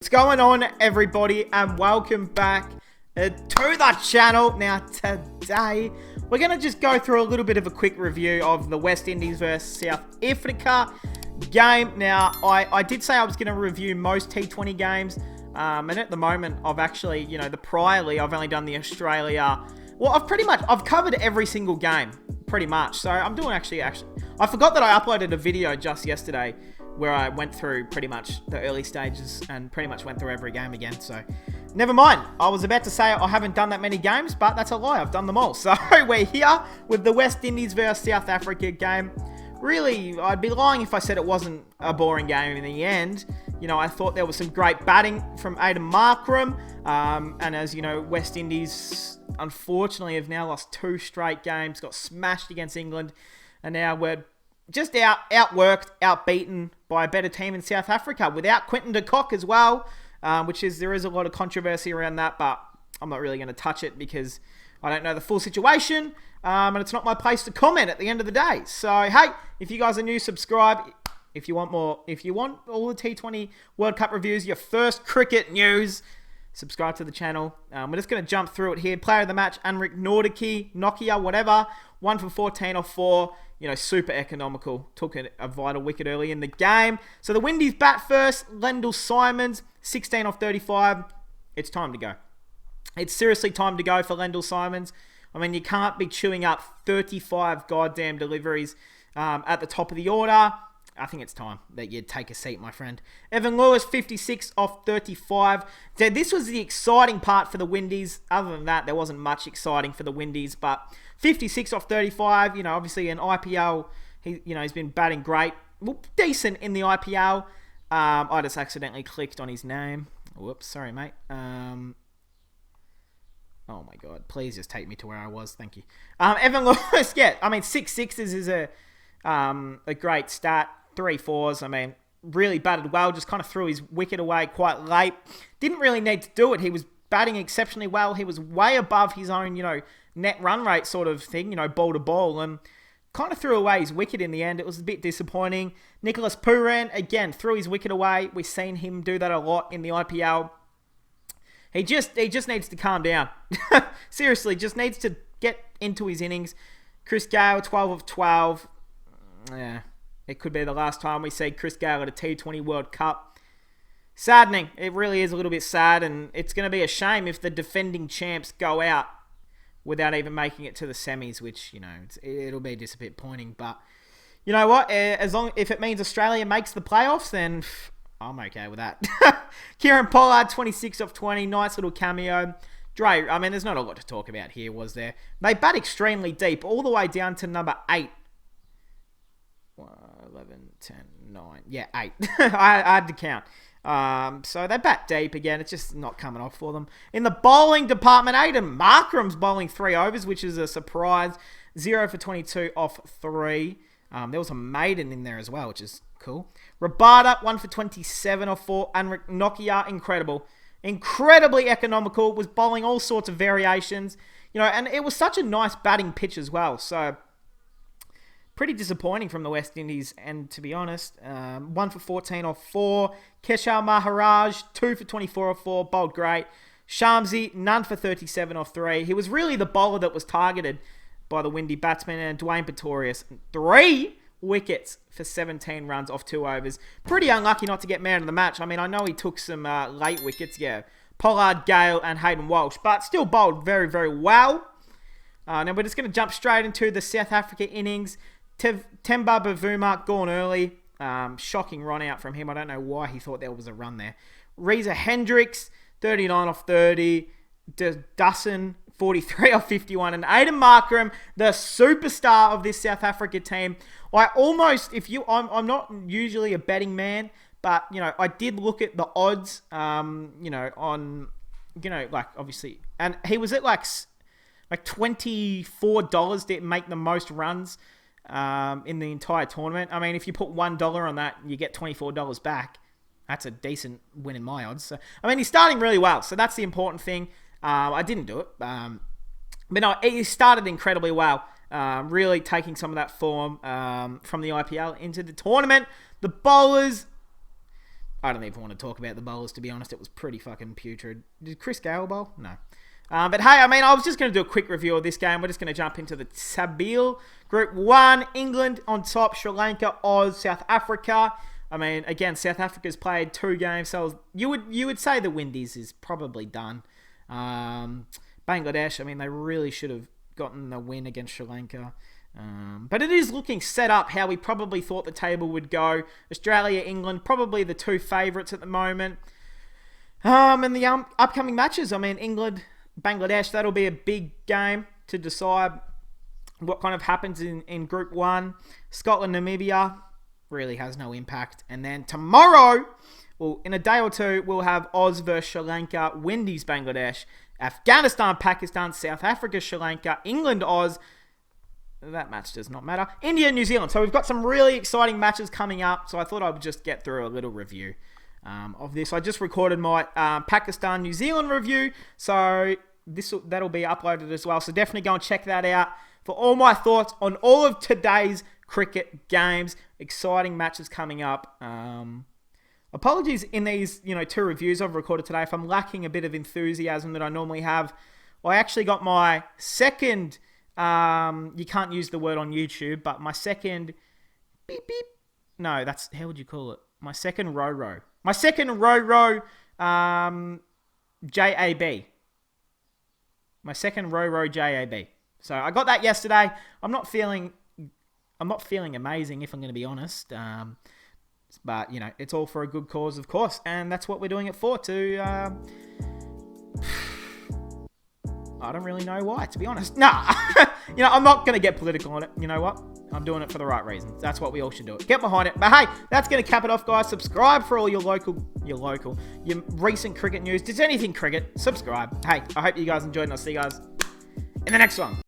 What's going on, everybody, and welcome back to the channel. Now today we're going to just go through a little bit of a quick review of the West Indies versus South Africa game. Now I did say I was going to review most T20 games, and at the moment I've actually, the priorly I've only done the Australia. Well, I've covered every single game pretty much. So I'm doing actually I forgot that I uploaded a video just yesterday where I went through pretty much the early stages and pretty much went through every game again. So never mind. I was about to say I haven't done that many games, but that's a lie. I've done them all. So we're here with the West Indies versus South Africa game. Really, I'd be lying if I said it wasn't a boring game in the end. I thought there was some great batting from Markram. And as you know, West Indies, unfortunately, have now lost 2 straight games, got smashed against England, and now we're just outworked, outbeaten by a better team in South Africa without Quinton de Kock as well, there is a lot of controversy around that, but I'm not really going to touch it because I don't know the full situation, and it's not my place to comment at the end of the day. So, hey, if you guys are new, subscribe. If you want more, if you want all the T20 World Cup reviews, your first cricket news, subscribe to the channel. We're just going to jump through it here. Player of the match, Anrik Nokia, whatever. 1 for 14 off 4. Super economical. Took a vital wicket early in the game. So the Windies bat first. Lendl Simons, 16 off 35. It's time to go. It's seriously time to go for Lendl Simons. I mean, you can't be chewing up 35 goddamn deliveries at the top of the order. I think it's time that you take a seat, my friend. Evan Lewis, 56 off 35. So this was the exciting part for the Windies. Other than that, there wasn't much exciting for the Windies, but 56 off 35, obviously in IPL, he's been batting great. Well, decent in the IPL. I just accidentally clicked on his name. Whoops, sorry, mate. Oh my God, please just take me to where I was. Thank you. Evan Lewis, 6 sixes is a great stat. 3 fours, really batted well, just kind of threw his wicket away quite late. Didn't really need to do it. He was batting exceptionally well. He was way above his own, net run rate sort of thing, ball to ball, and kind of threw away his wicket in the end. It was a bit disappointing. Nicholas Pooran, again, threw his wicket away. We've seen him do that a lot in the IPL. He just needs to calm down. Seriously, just needs to get into his innings. Chris Gayle, 12 of 12. Yeah, it could be the last time we see Chris Gayle at a T20 World Cup. Saddening. It really is a little bit sad, and it's going to be a shame if the defending champs go out without even making it to the semis, which, it'll be disappointing. But you know what? If it means Australia makes the playoffs, then I'm okay with that. Kieran Pollard, 26 off 20. Nice little cameo. Dre, there's not a lot to talk about here, was there? They bat extremely deep, all the way down to number 8. 11, 10, 9. Yeah, 8. I had to count. So they bat deep again. It's just not coming off for them. In the bowling department, Markram's bowling 3 overs, which is a surprise. 0 for 22 off 3. There was a maiden in there as well, which is cool. Rabada, 1 for 27 off 4. And Nokia, incredible. Incredibly economical. Was bowling all sorts of variations. And it was such a nice batting pitch as well. So pretty disappointing from the West Indies, and to be honest, 1 for 14 off 4. Keshal Maharaj, 2 for 24 off 4, bowled great. Shamsi, none for 37 off 3. He was really the bowler that was targeted by the Windy batsman, and Dwayne Pretorius, 3 wickets for 17 runs off 2 overs. Pretty unlucky not to get man of the match. I know he took some late wickets, Pollard, Gale, and Hayden Walsh, but still bowled very, very well. Now we're just going to jump straight into the South Africa innings. Temba Bavuma gone early. Shocking run out from him. I don't know why he thought there was a run there. Reza Hendricks, 39 off 30. Dussin, 43 off 51. And Markram, the superstar of this South Africa team. I'm not usually a betting man, but, I did look at the odds, obviously. And he was at like $24 to make the most runs in the entire tournament. If you put $1 on that, you get $24 back. That's a decent win in my odds. So, he's starting really well, so that's the important thing. I didn't do it, but no, he started incredibly well. Really taking some of that form from the IPL into the tournament. The bowlers, I don't even want to talk about the bowlers, to be honest. It was pretty fucking putrid. Did Chris Gale bowl? No. But hey, I mean, I was just going to do a quick review of this game. We're just going to jump into the table. Group 1, England on top, Sri Lanka, Oz, South Africa. I mean, again, South Africa's played 2 games, so you would say the Windies is probably done. Bangladesh, I mean, they really should have gotten the win against Sri Lanka. But it is looking set up how we probably thought the table would go. Australia, England, probably the 2 favourites at the moment. And the upcoming matches, I mean, England, Bangladesh, that'll be a big game to decide what kind of happens in Group 1. Scotland, Namibia really has no impact. And then tomorrow, well, in a day or two, we'll have Oz versus Sri Lanka, Windies, Bangladesh, Afghanistan, Pakistan, South Africa, Sri Lanka, England, Oz. That match does not matter. India, New Zealand. So we've got some really exciting matches coming up. So I thought I would just get through a little review of this. I just recorded my Pakistan, New Zealand review. So that'll be uploaded as well. So definitely go and check that out for all my thoughts on all of today's cricket games. Exciting matches coming up. Apologies in these 2 reviews I've recorded today if I'm lacking a bit of enthusiasm that I normally have. Well, I actually got my second... you can't use the word on YouTube, but my second beep beep. No, that's, how would you call it? My second row. My second row JAB. My second row JAB. So I got that yesterday. I'm not feeling amazing, if I'm going to be honest. But it's all for a good cause, of course, and that's what we're doing it for. I don't really know why, to be honest. Nah, I'm not going to get political on it. You know what? I'm doing it for the right reasons. That's what we all should do. Get behind it. But hey, that's going to cap it off, guys. Subscribe for all your recent cricket news. Just anything cricket, subscribe. Hey, I hope you guys enjoyed, and I'll see you guys in the next one.